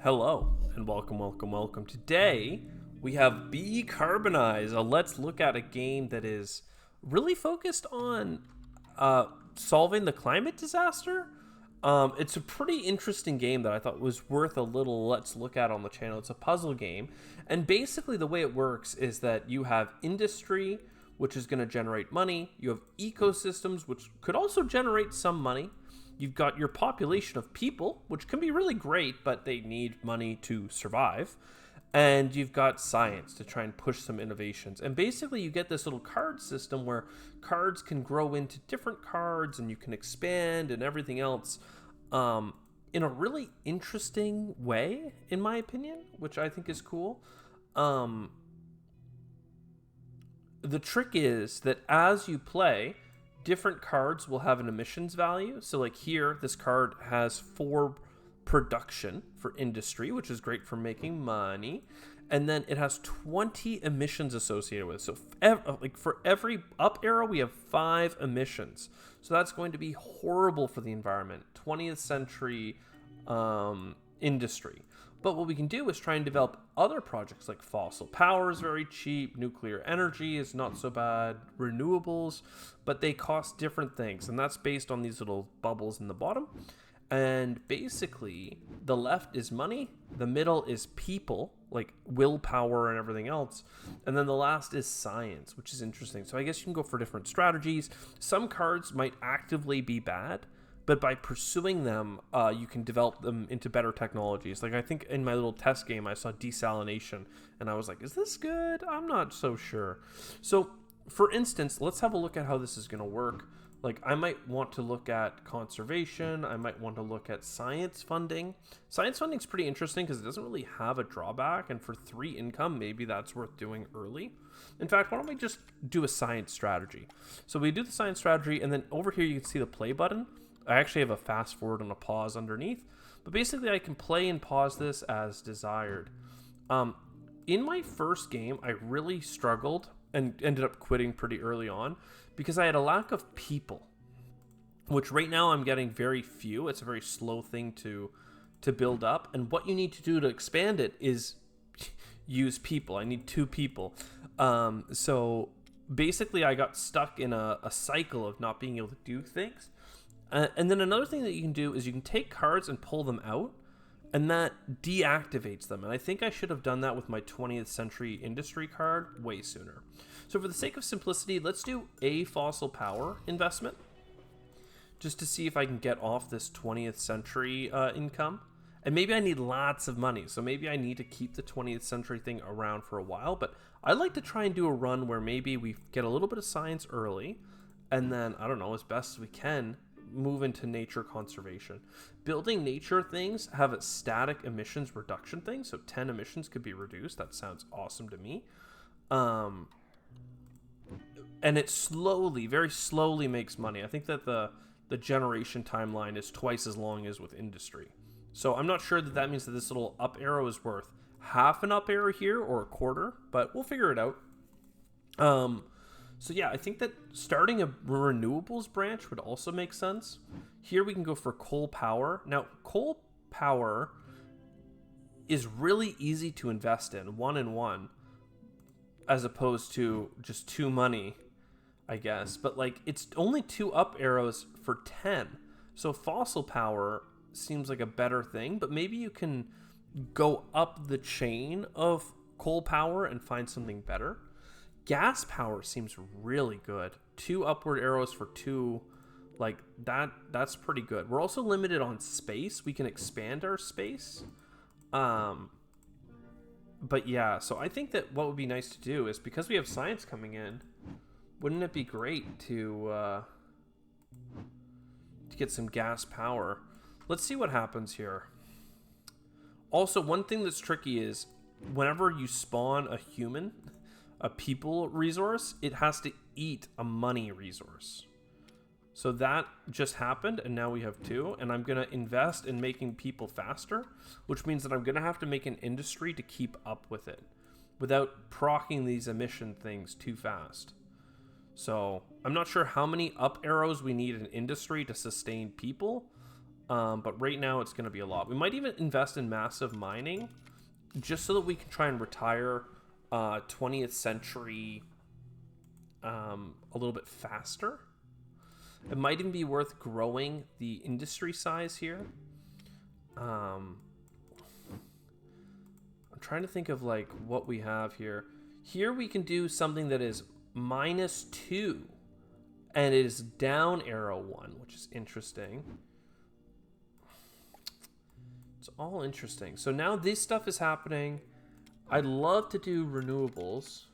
Hello, and welcome. Today, we have BeeCarbonize, a let's look at a game that is really focused on solving the climate disaster. It's a pretty interesting game that I thought was worth a little let's look at on the channel. It's a puzzle game, and basically the way it works is that you have industry, which is going to generate money. You have ecosystems, which could also generate some money. You've got your population of people, which can be really great, but they need money to survive. And you've got science to try and push some innovations. And basically, you get this little card system where cards can grow into different cards and you can expand and everything else in a really interesting way, in my opinion, which I think is cool. The trick is that as you play, different cards will have an emissions value. So like here, this card has 4 production for industry, which is great for making money. And then it has 20 emissions associated with it. So for every up arrow, we have 5 emissions. So that's going to be horrible for the environment. 20th century industry. But what we can do is try and develop other projects like fossil power is very cheap, nuclear energy is not so bad, renewables, but they cost different things. And that's based on these little bubbles in the bottom. And basically, the left is money, the middle is people, like willpower and everything else. And then the last is science, which is interesting. So I guess you can go for different strategies. Some cards might actively be bad, but by pursuing them, you can develop them into better technologies. Like I think in my little test game, I saw desalination, and I was like, is this good? I'm not so sure. So for instance, let's have a look at how this is going to work. Like I might want to look at conservation. I might want to look at science funding. Science funding is pretty interesting because it doesn't really have a drawback. And for 3 income, maybe that's worth doing early. In fact, why don't we just do a science strategy? So we do the science strategy, and then over here you can see the play button. I actually have a fast forward and a pause underneath, but basically I can play and pause this as desired. In my first game, I really struggled and ended up quitting pretty early on because I had a lack of people, which right now I'm getting very few. It's a very slow thing to build up, and what you need to do to expand it is use people. I need 2 people. So basically I got stuck in a cycle of not being able to do things. And then another thing that you can do is you can take cards and pull them out, and that deactivates them. And I think I should have done that with my 20th century industry card way sooner. So for the sake of simplicity, let's do a fossil power investment just to see if I can get off this 20th century income. And maybe I need lots of money, so maybe I need to keep the 20th century thing around for a while. But I'd like to try and do a run where maybe we get a little bit of science early, and then, I don't know, as best as we can, move into nature conservation. Building nature things have a static emissions reduction thing, so 10 emissions could be reduced. That sounds awesome to me. And it slowly, very slowly makes money. I think that the generation timeline is twice as long as with industry. So I'm not sure that means that this little up arrow is worth half an up arrow here or a quarter, but we'll figure it out. So yeah, I think that starting a renewables branch would also make sense. Here we can go for coal power. Now, coal power is really easy to invest in, 1-in-1, as opposed to just 2 money, I guess. But like, it's only 2 up arrows for 10. So fossil power seems like a better thing, but maybe you can go up the chain of coal power and find something better. Gas power seems really good. 2 upward arrows for 2, like that's pretty good. We're also limited on space. We can expand our space. But yeah, so I think that what would be nice to do is, because we have science coming in, wouldn't it be great to get some gas power? Let's see what happens here. Also, one thing that's tricky is whenever you spawn a human, a people resource, it has to eat a money resource. So that just happened, and now we have 2, and I'm going to invest in making people faster, which means that I'm going to have to make an industry to keep up with it without proccing these emission things too fast. So I'm not sure how many up arrows we need in industry to sustain people, But right now it's going to be a lot. We might even invest in massive mining just so that we can try and retire 20th century a little bit faster. It might even be worth growing the industry size here. I'm trying to think of like what we have here. Here we can do something that is -2 and it is down arrow 1, which is interesting. It's all interesting. So now this stuff is happening. I'd love to do renewables.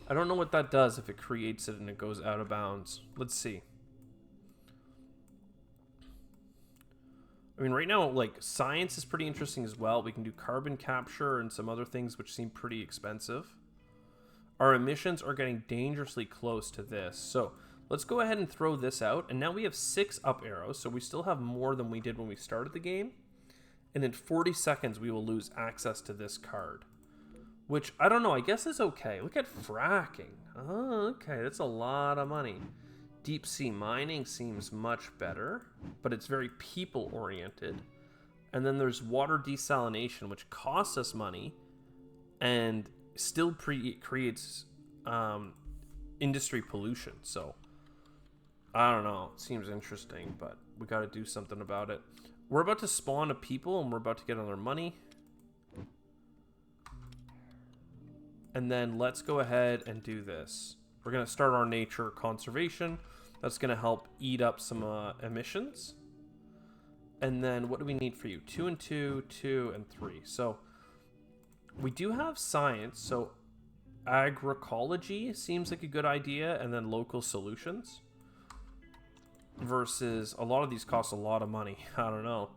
I don't know what that does if it creates it and it goes out of bounds. Let's see. I mean, right now, like, science is pretty interesting as well. We can do carbon capture and some other things which seem pretty expensive. Our emissions are getting dangerously close to this. So let's go ahead and throw this out. And now we have 6 up arrows. So we still have more than we did when we started the game. And in 40 seconds, we will lose access to this card. Which, I don't know, I guess is okay. Look at fracking. Oh, okay, that's a lot of money. Deep sea mining seems much better, but it's very people-oriented. And then there's water desalination, which costs us money and still creates industry pollution. So, I don't know. It seems interesting, but we got to do something about it. We're about to spawn a people, and we're about to get on their money. And then let's go ahead and do this. We're going to start our nature conservation. That's going to help eat up some emissions. And then what do we need for you? 2 and 2, 2 and 3. So we do have science. So agroecology seems like a good idea. And then local solutions. Versus a lot of these cost a lot of money. I don't know.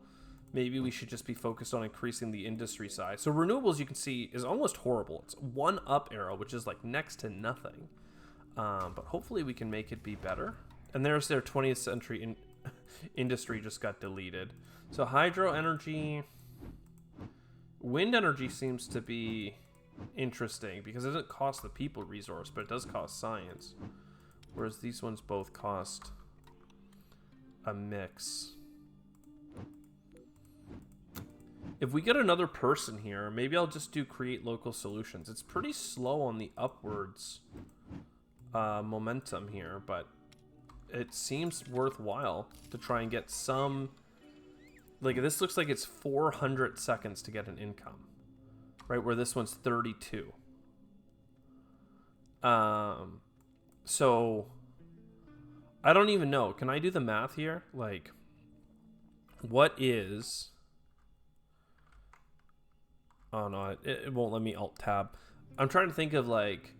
Maybe we should just be focused on increasing the industry size. So renewables, you can see, is almost horrible. It's 1 up arrow, which is like next to nothing. But hopefully we can make it be better. And there's their 20th century industry just got deleted. So hydro energy, wind energy seems to be interesting because it doesn't cost the people resource, but it does cost science. Whereas these ones both cost a mix. If we get another person here, maybe I'll just do create local solutions. It's pretty slow on the upwards momentum here, but it seems worthwhile to try and get some... Like, this looks like it's 400 seconds to get an income, right? Where this one's 32. So, I don't even know. Can I do the math here? Like, what is... Oh no, it won't let me alt tab. I'm trying to think of like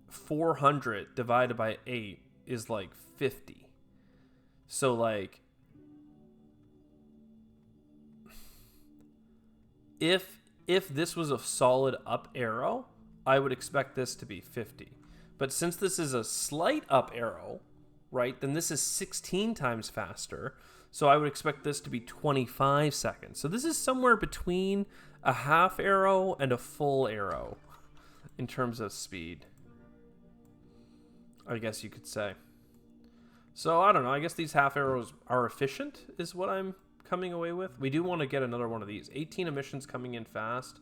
400 divided by 8 is like 50. So like if this was a solid up arrow, I would expect this to be 50. But since this is a slight up arrow, right, then this is 16 times faster. So I would expect this to be 25 seconds. So this is somewhere between a half arrow and a full arrow in terms of speed, I guess you could say. So I don't know. I guess these half arrows are efficient is what I'm coming away with. We do want to get another one of these. 18 emissions coming in fast.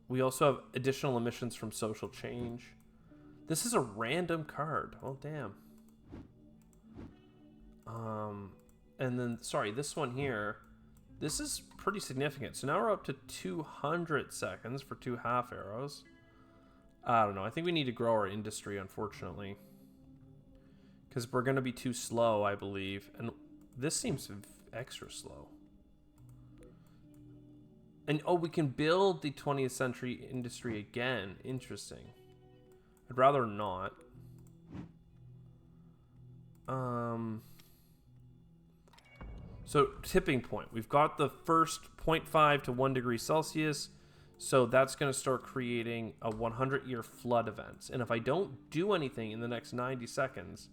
We also have additional emissions from social change. This is a random card. Oh, damn. And then, sorry, this one here, this is pretty significant. So now we're up to 200 seconds for 2 half arrows. I don't know. I think we need to grow our industry, unfortunately. Because we're going to be too slow, I believe. And this seems extra slow. And, oh, we can build the 20th century industry again. Interesting. I'd rather not. So tipping point, we've got the first 0.5 to 1 degree Celsius. So that's going to start creating a 100-year flood event. And if I don't do anything in the next 90 seconds,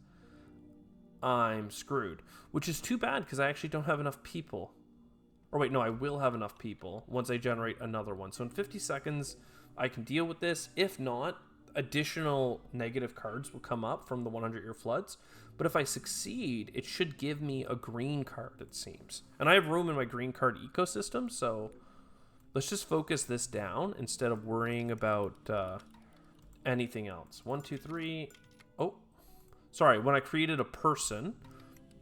I'm screwed, which is too bad because I actually don't have enough people. Or wait, no, I will have enough people once I generate another one. So in 50 seconds, I can deal with this. If not, additional negative cards will come up from the 100-year floods. But if I succeed, it should give me a green card, it seems. And I have room in my green card ecosystem, so let's just focus this down instead of worrying about anything else. 1, 2, 3. Oh, sorry. When I created a person,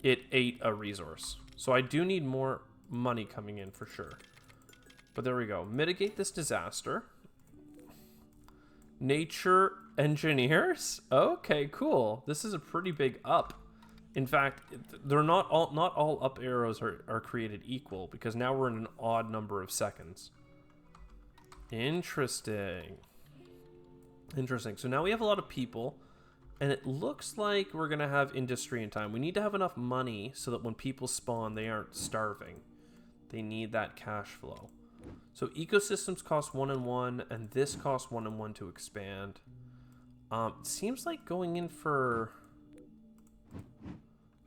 it ate a resource. So I do need more money coming in for sure. But there we go. Mitigate this disaster. Nature engineers? Okay, cool. This is a pretty big up. In fact, they're not all up arrows are created equal, because now we're in an odd number of seconds. Interesting. Interesting. So now we have a lot of people, and it looks like we're going to have industry in time. We need to have enough money so that when people spawn, they aren't starving. They need that cash flow. So ecosystems cost 1 and 1, and this costs 1 and 1 to expand. It seems like going in for...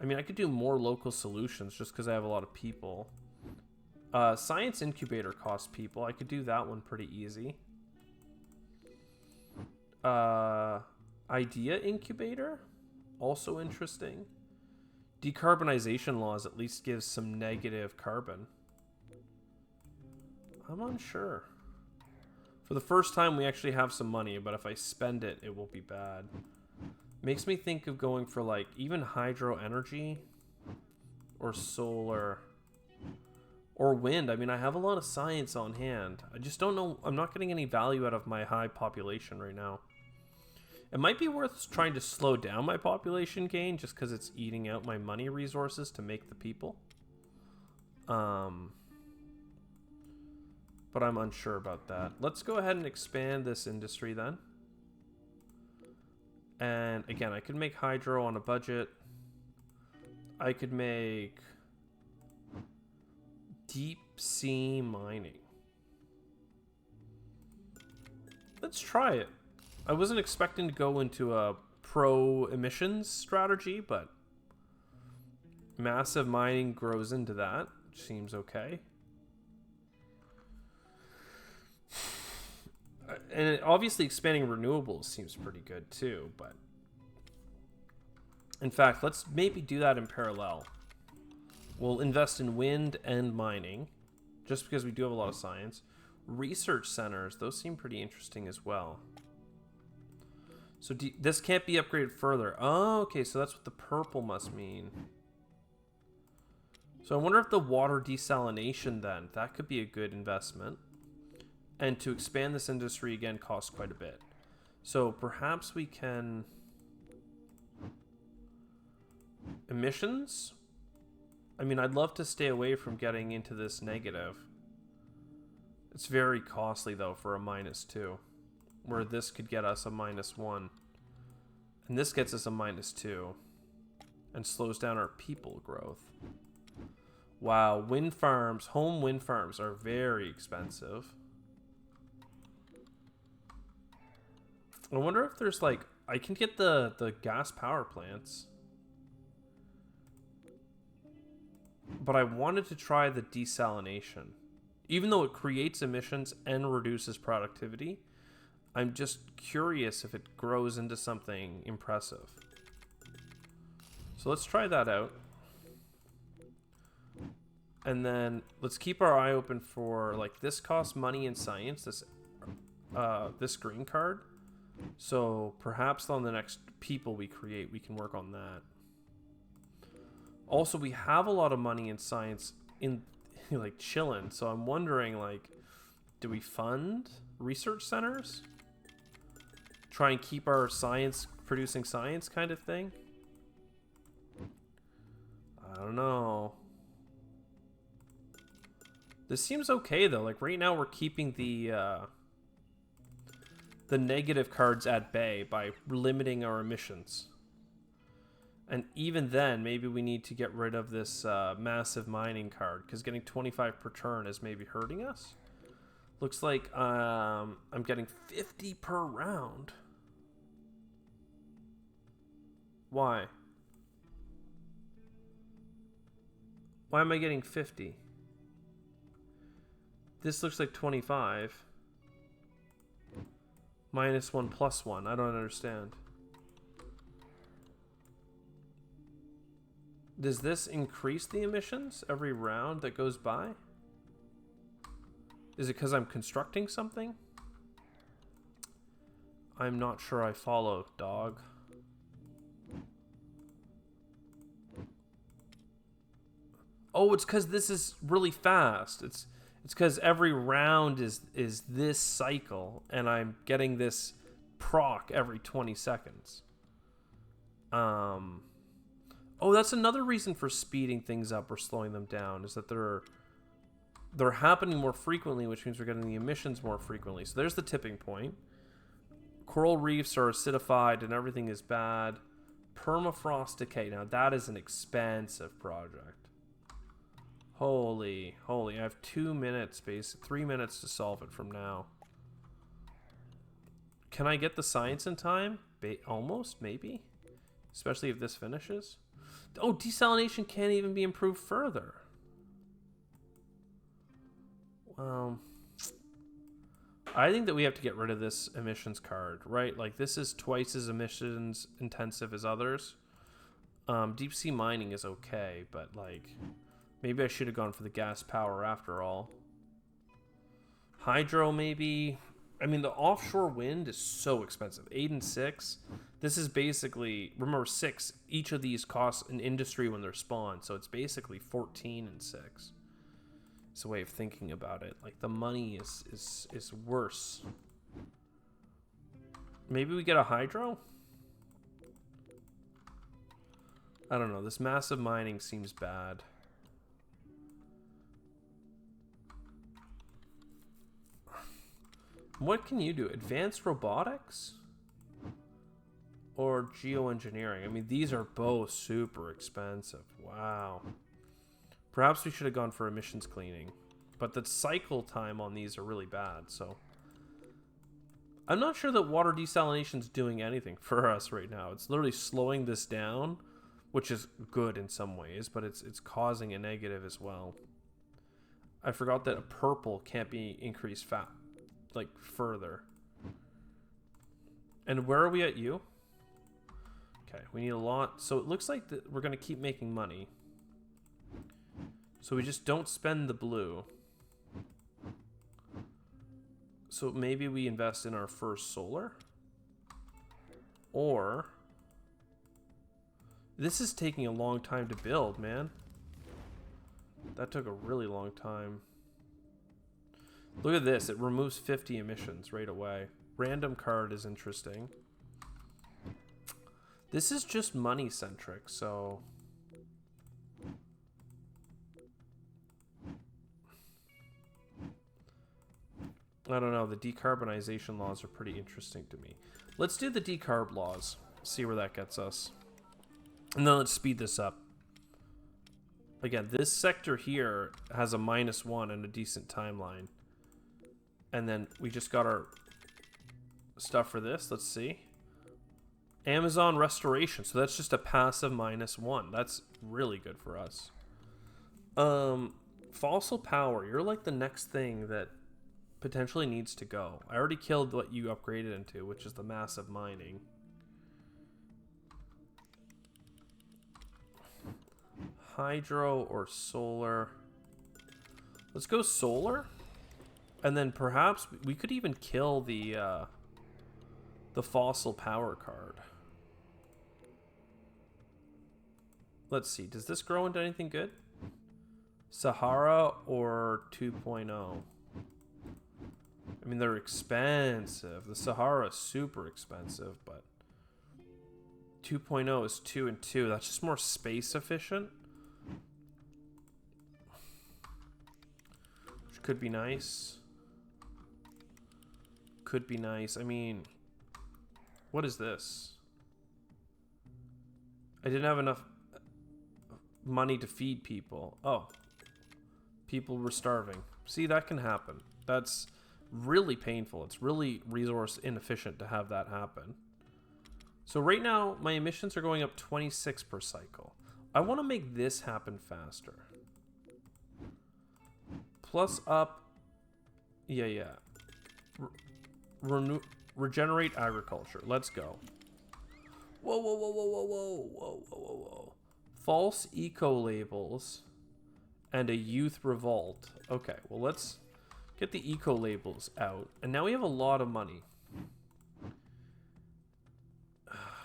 I mean, I could do more local solutions just because I have a lot of people. Science incubator costs people. I could do that one pretty easy. Idea incubator, also interesting. Decarbonization laws at least gives some negative carbon. I'm unsure. For the first time, we actually have some money, but if I spend it, it will be bad. Makes me think of going for like even hydro energy or solar or wind. I mean, I have a lot of science on hand. I just don't know. I'm not getting any value out of my high population right now. It might be worth trying to slow down my population gain just because it's eating out my money resources to make the people. But I'm unsure about that. Let's go ahead and expand this industry then. And again, I could make hydro on a budget. I could make deep sea mining. Let's try it. I wasn't expecting to go into a pro emissions strategy, but massive mining grows into that, which seems okay. And obviously expanding renewables seems pretty good too, but in fact, let's maybe do that in parallel. We'll invest in wind and mining just because we do have a lot of science. Research centers, those seem pretty interesting as well. So this can't be upgraded further. Oh, okay, so that's what the purple must mean. So I wonder if the water desalination then, that could be a good investment. And to expand this industry again costs quite a bit. So perhaps we can... Emissions? I mean, I'd love to stay away from getting into this negative. It's very costly though for a -2. Where this could get us a -1. And this gets us a -2. And slows down our people growth. Wow, wind farms, home wind farms are very expensive. I wonder if there's like, I can get the gas power plants. But I wanted to try the desalination. Even though it creates emissions and reduces productivity, I'm just curious if it grows into something impressive. So let's try that out. And then let's keep our eye open for, like, this costs money in science, this green card. So perhaps on the next people we create, we can work on that. Also, we have a lot of money in science in like chilling. So I'm wondering, like, do we fund research centers? Try and keep our science producing science kind of thing? I don't know. This seems okay though. Like right now we're keeping the negative cards at bay by limiting our emissions. And even then, maybe we need to get rid of this massive mining card, because getting 25 per turn is maybe hurting us. Looks like I'm getting 50 per round. Why? Why am I getting 50? This looks like 25. -1 + 1. I don't understand. Does this increase the emissions every round that goes by? Is it because I'm constructing something? I'm not sure I follow, dog. Oh, it's because this is really fast. It's because every round is this cycle, and I'm getting this proc every 20 seconds. Oh, that's another reason for speeding things up or slowing them down, is that they're happening more frequently, which means we're getting the emissions more frequently. So there's the tipping point. Coral reefs are acidified and everything is bad. Permafrost decay. Now that is an expensive project. Holy. I have 2 minutes, 3 minutes to solve it from now. Can I get the science in time? Almost, maybe. Especially if this finishes. Oh, desalination can't even be improved further. Well, I think that we have to get rid of this emissions card, right? Like, this is twice as emissions intensive as others. Deep sea mining is okay, but like, maybe I should have gone for the gas power after all. Hydro, maybe. I mean, the offshore wind is so expensive. 8 and 6. This is basically, remember, 6. Each of these costs an industry when they're spawned, so it's basically 14 and 6. It's a way of thinking about it. Like, the money is worse. Maybe we get a hydro? I don't know. This massive mining seems bad. What can you do? Advanced robotics? Or geoengineering? I mean, these are both super expensive. Wow. Perhaps we should have gone for emissions cleaning. But the cycle time on these are really bad, so... I'm not sure that water desalination is doing anything for us right now. It's literally slowing this down, which is good in some ways, but it's causing a negative as well. I forgot that a purple can't be increased like further. And where are we at you? Okay, we need a lot. So it looks like that we're going to keep making money. So we just don't spend the blue. So maybe we invest in our first solar. Or this is taking a long time to build, man. That took a really long time. Look at this. It removes 50 emissions right away. Random card is interesting. This is just money centric, so... I don't know. The decarbonization laws are pretty interesting to me. Let's do the decarb laws. See where that gets us. And then let's speed this up. Again, this sector here has a -1 and a decent timeline. And then we just got our stuff for this. Let's see. Amazon restoration. So that's just a passive -1. That's really good for us. Fossil power. You're like the next thing that potentially needs to go. I already killed what you upgraded into, which is the massive mining. Hydro or solar. Let's go solar. And then perhaps we could even kill the fossil power card. Let's see. Does this grow into anything good? Sahara or 2.0? I mean, they're expensive. The Sahara is super expensive, but 2.0 is 2 and 2. That's just more space efficient. Which could be nice. Could be nice. I mean, what is this? I didn't have enough money to feed people. Oh. People were starving. See, that can happen. That's really painful. It's really resource inefficient to have that happen. So right now, my emissions are going up 26 per cycle. I want to make this happen faster. Plus up... Yeah. Regenerate agriculture. Let's go. Whoa. false eco labels, and a youth revolt. Okay, well, let's get the eco labels out. And now we have a lot of money.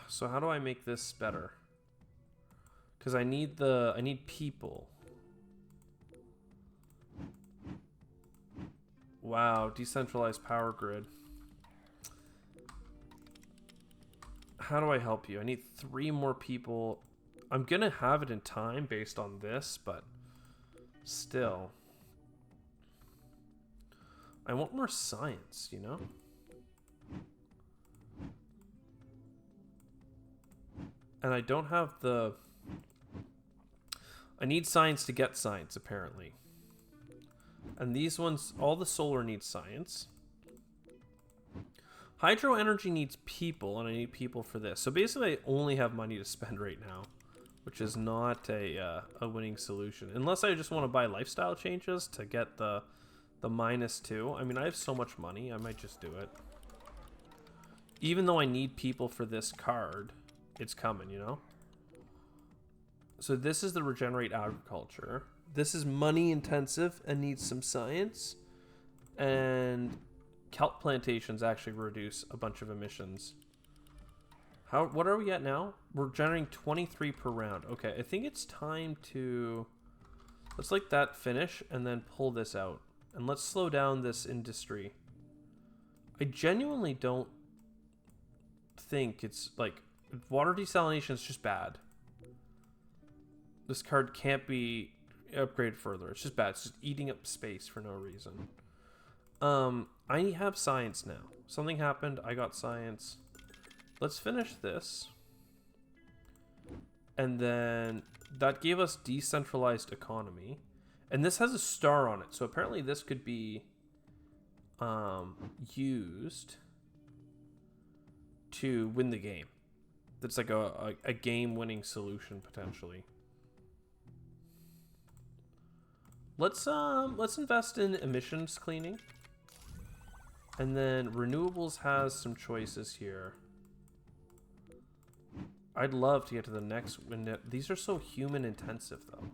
So how do I make this better? Because I need people. Wow, decentralized power grid. How do I help you? I need 3 more people. I'm gonna have it in time based on this, but still. I want more science, you know? And I don't have the... I need science to get science, apparently. And these ones, all the solar needs science. Hydro energy needs people, and I need people for this. So basically, I only have money to spend right now, which is not a winning solution. Unless I just want to buy lifestyle changes to get the -2. I mean, I have so much money, I might just do it. Even though I need people for this card, it's coming, you know? So this is the regenerate agriculture. This is money intensive and needs some science. And kelp plantations actually reduce a bunch of emissions. What are we at now? We're generating 23 per round. Okay, I think it's time to... Let's let that finish and then pull this out. And let's slow down this industry. I genuinely don't think it's like... Water desalination is just bad. This card can't be upgraded further. It's just bad. It's just eating up space for no reason. I have science now. Something happened. I got science. Let's finish this. And then that gave us decentralized economy. And this has a star on it. So apparently this could be used to win the game. That's like a game-winning solution, potentially. Let's invest in emissions cleaning. And then renewables has some choices here. I'd love to get to the next window. These are so human intensive though.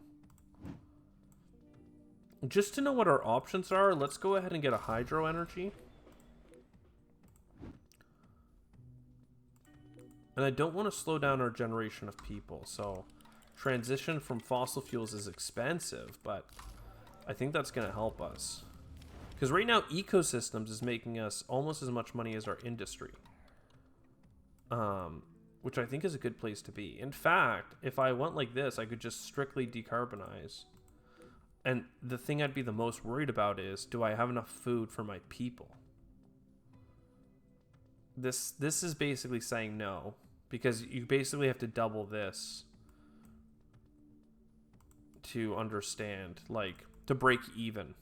Just to know what our options are, let's go ahead and get a hydro energy. And I don't want to slow down our generation of people, so transition from fossil fuels is expensive, but I think that's going to help us. Because right now, ecosystems is making us almost as much money as our industry. Which I think is a good place to be. In fact, if I went like this, I could just strictly decarbonize. And the thing I'd be the most worried about is, do I have enough food for my people? This is basically saying no. Because you basically have to double this to understand, like, to break even.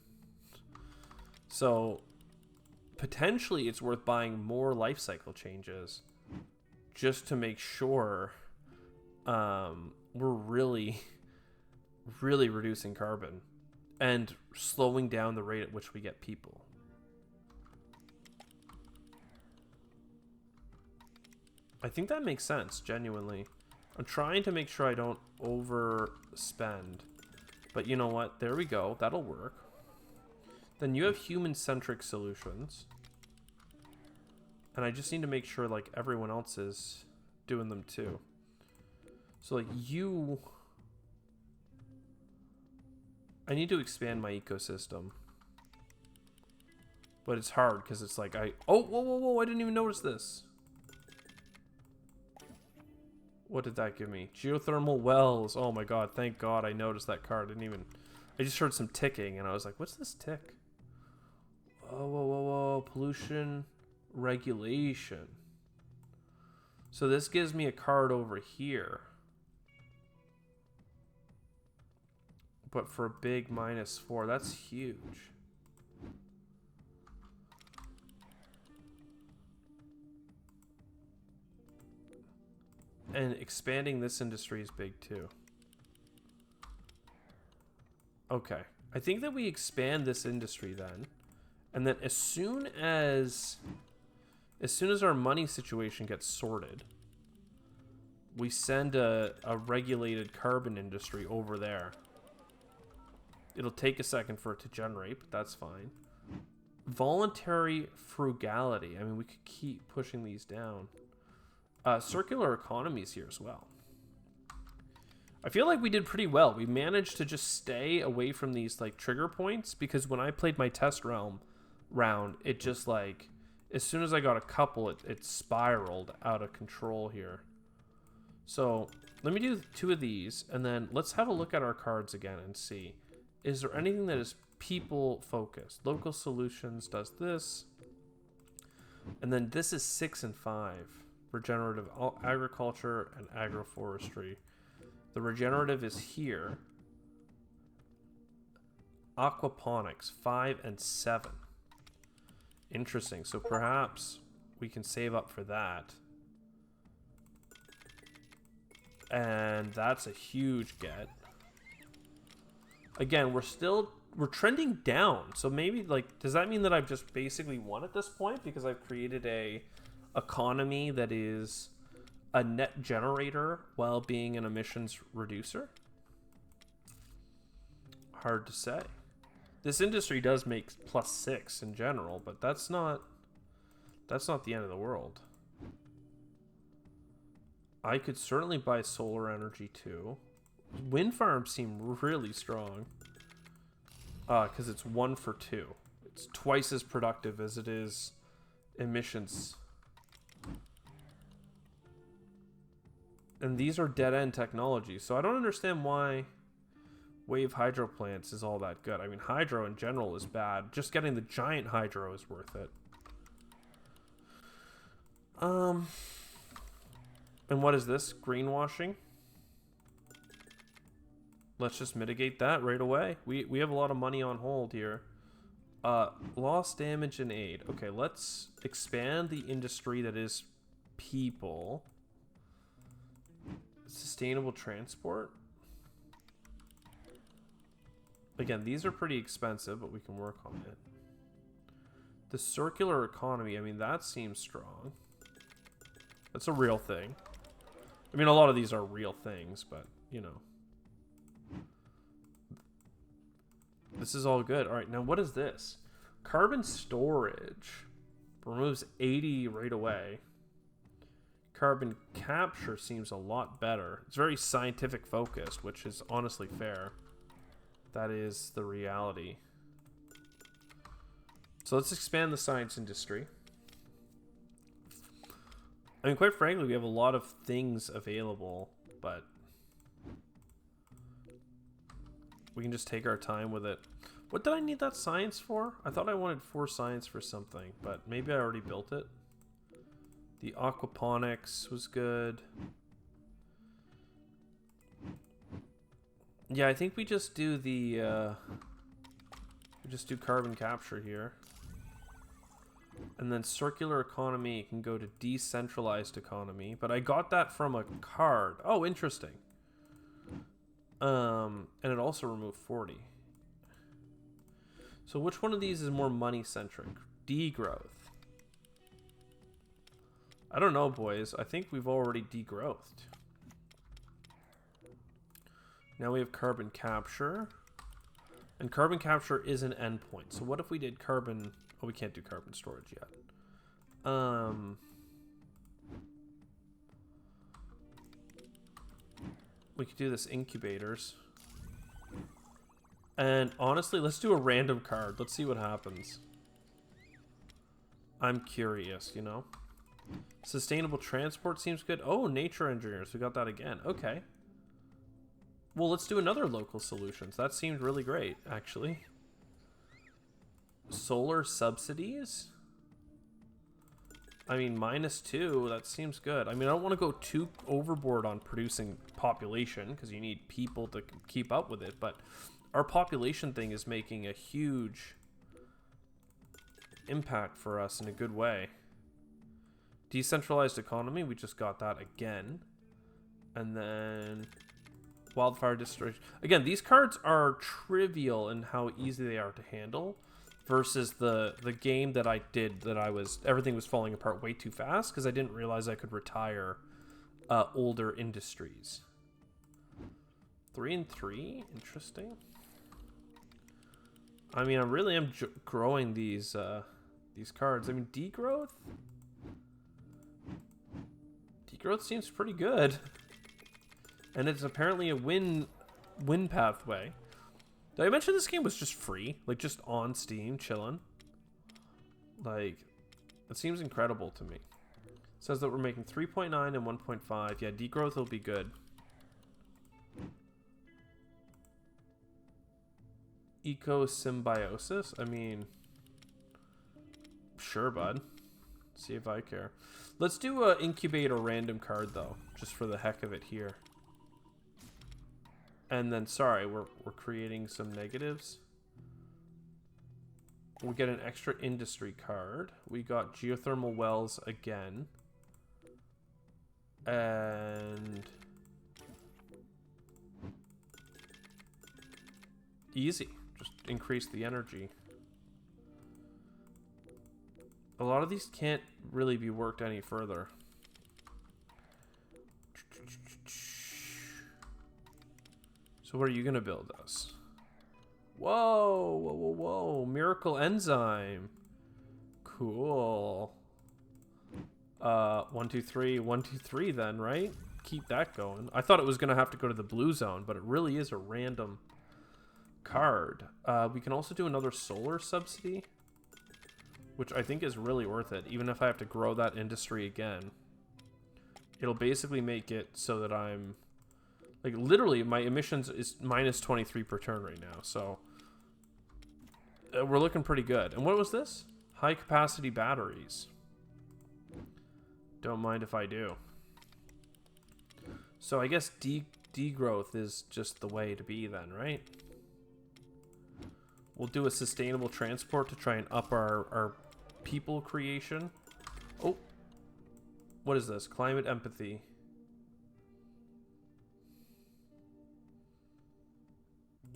So potentially it's worth buying more life cycle changes just to make sure we're really reducing carbon and slowing down the rate at which we get people. I think that makes sense, genuinely. I'm trying to make sure I don't overspend. But you know what? There we go. That'll work. Then you have human-centric solutions. And I just need to make sure, like, everyone else is doing them too. So, like, you... I need to expand my ecosystem. But it's hard, because it's like, Oh, whoa, I didn't even notice this. What did that give me? Geothermal wells. Oh my god, thank god I noticed that card. I just heard some ticking, and I was like, what's this tick? Whoa. Pollution regulation. So this gives me a card over here. But for a big -4, that's huge. And expanding this industry is big too. Okay. I think that we expand this industry then. And then as soon as our money situation gets sorted, we send a regulated carbon industry over there. It'll take a second for it to generate, but that's fine. Voluntary frugality. I mean, we could keep pushing these down. Circular economies here as well. I feel like we did pretty well. We managed to just stay away from these like trigger points, because when I played my test round, it just like, as soon as I got a couple, it spiraled out of control here. So let me do 2 of these, and then let's have a look at our cards again and see. Is there anything that is people focused? Local solutions does this. And then this is 6 and 5. Regenerative agriculture and agroforestry. The regenerative is here. Aquaponics, 5 and 7. Interesting. So perhaps we can save up for that. And that's a huge get. Again, we're trending down. So maybe, like, does that mean that I've just basically won at this point because I've created a economy that is a net generator while being an emissions reducer? Hard to say. This industry does make +6 in general, but that's not the end of the world. I could certainly buy solar energy too. Wind farms seem really strong. Because it's 1 for 2. It's twice as productive as it is emissions. And these are dead-end technologies, so I don't understand why wave hydro plants is all that good. I mean, hydro in general is bad. Just getting the giant hydro is worth it. And what is this? Greenwashing? Let's just mitigate that right away. We have a lot of money on hold here. Loss, damage, and aid. Okay, let's expand the industry that is people. Sustainable transport. Again, these are pretty expensive, but we can work on it. The circular economy, I mean, that seems strong. That's a real thing. I mean, a lot of these are real things, but, you know. This is all good. All right, now what is this? Carbon storage. Removes 80 right away. Carbon capture seems a lot better. It's very scientific focused, which is honestly fair. That is the reality. So let's expand the science industry. I mean, quite frankly, we have a lot of things available, but we can just take our time with it. What did I need that science for? I thought I wanted 4 science for something, but maybe I already built it. The aquaponics was good. Yeah, I think we just do the we just do carbon capture here. And then circular economy can go to decentralized economy, but I got that from a card. Oh, interesting. And it also removed 40. So which one of these is more money centric? Degrowth. I don't know, boys. I think we've already degrowthed. Now we have carbon capture. And carbon capture is an endpoint. So what if we did carbon... Oh, we can't do carbon storage yet. We could do this incubators. And honestly, let's do a random card. Let's see what happens. I'm curious, you know? Sustainable transport seems good. Oh, nature engineers. We got that again. Okay. Well, let's do another local solutions. That seemed really great, actually. Solar subsidies? I mean, -2. That seems good. I mean, I don't want to go too overboard on producing population because you need people to keep up with it. But our population thing is making a huge impact for us in a good way. Decentralized economy, we just got that again. And then wildfire destruction. Again, these cards are trivial in how easy they are to handle versus the game that I did that everything was falling apart way too fast because I didn't realize I could retire older industries. 3 and 3, interesting. I mean, I really am growing these cards. I mean, degrowth seems pretty good, and it's apparently a win pathway. Did I mention this game was just free, like just on Steam, chilling? Like, it seems incredible to me. It says that we're making 3.9 and 1.5. Yeah, degrowth will be good. Eco symbiosis. I mean, sure, bud. See if I care. Let's do a incubator random card though, just for the heck of it here. And then, sorry, we're creating some negatives. We get an extra industry card. We got geothermal wells again. And easy. Just increase the energy. A lot of these can't really be worked any further. So what are you going to build us? Whoa, whoa, whoa, whoa. Miracle enzyme. Cool. 1, 2, 3, 1, 2, 3 then, right? Keep that going. I thought it was going to have to go to the blue zone, but it really is a random card. We can also do another solar subsidy, which I think is really worth it. Even if I have to grow that industry again, it'll basically make it so that I'm, like, literally my emissions is minus 23 per turn right now. So we're looking pretty good. And what was this? High capacity batteries. Don't mind if I do. So I guess degrowth is just the way to be then, right? We'll do a sustainable transport to try and up our people creation. Oh, what is this? Climate empathy.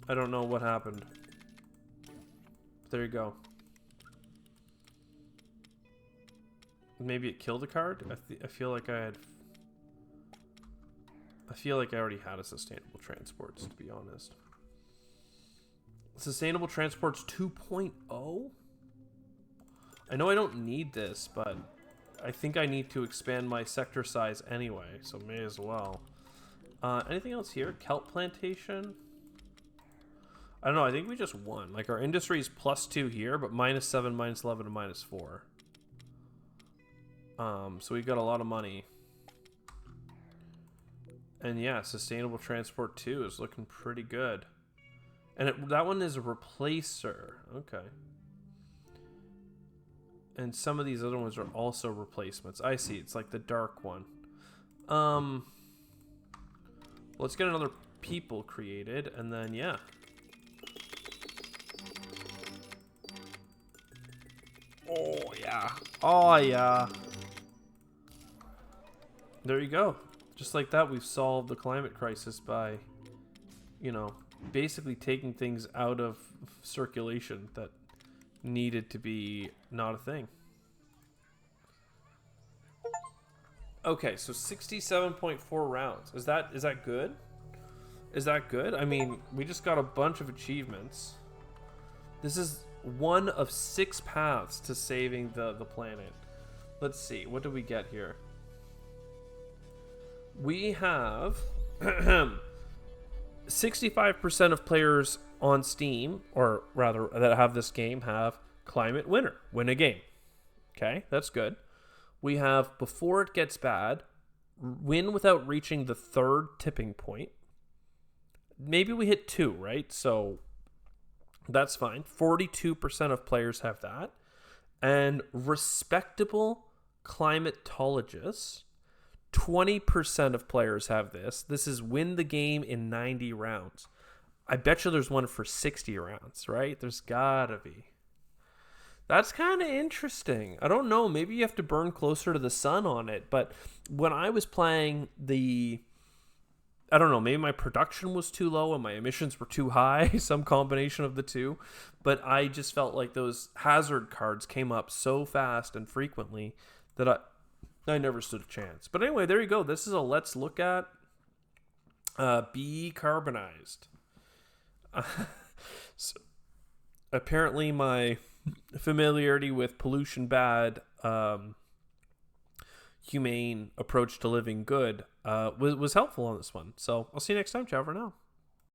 I don't know what happened. There you go. Maybe it killed a card? I feel like I already had a sustainable transports, to be honest. Sustainable transports 2.0? I know I don't need this, but I think I need to expand my sector size anyway, so may as well. Anything else here? Kelp plantation? I don't know, I think we just won. Like, our industry is +2 here, but -7, -11, and -4. So we got a lot of money. And yeah, sustainable transport 2 is looking pretty good. And that one is a replacer. Okay. And some of these other ones are also replacements. I see. It's like the dark one. Let's get another people created, and then yeah. Oh yeah. Oh yeah. There you go. Just like that, we've solved the climate crisis by, you know, basically taking things out of circulation that needed to be not a thing. Okay, so 67.4 rounds. Is that good? Is that good? I mean, we just got a bunch of achievements. This is one of 6 paths to saving the planet. Let's see. What do we get here? We have 65% of players on Steam, or rather that have this game, have climate winner, win a game. Okay, that's good. We have before it gets bad, win without reaching the 3rd tipping point. Maybe we hit 2, right? So that's fine. 42% of players have that. And respectable climatologists, 20% of players have this. This is win the game in 90 rounds. I bet you there's one for 60 rounds, right? There's gotta be. That's kind of interesting. I don't know. Maybe you have to burn closer to the sun on it. But when I was playing I don't know, maybe my production was too low and my emissions were too high, some combination of the two. But I just felt like those hazard cards came up so fast and frequently that I never stood a chance. But anyway, there you go. This is a let's look at BeeCarbonized. So apparently my familiarity with pollution bad, humane approach to living good was helpful on this one. So I'll see you next time. Ciao for now.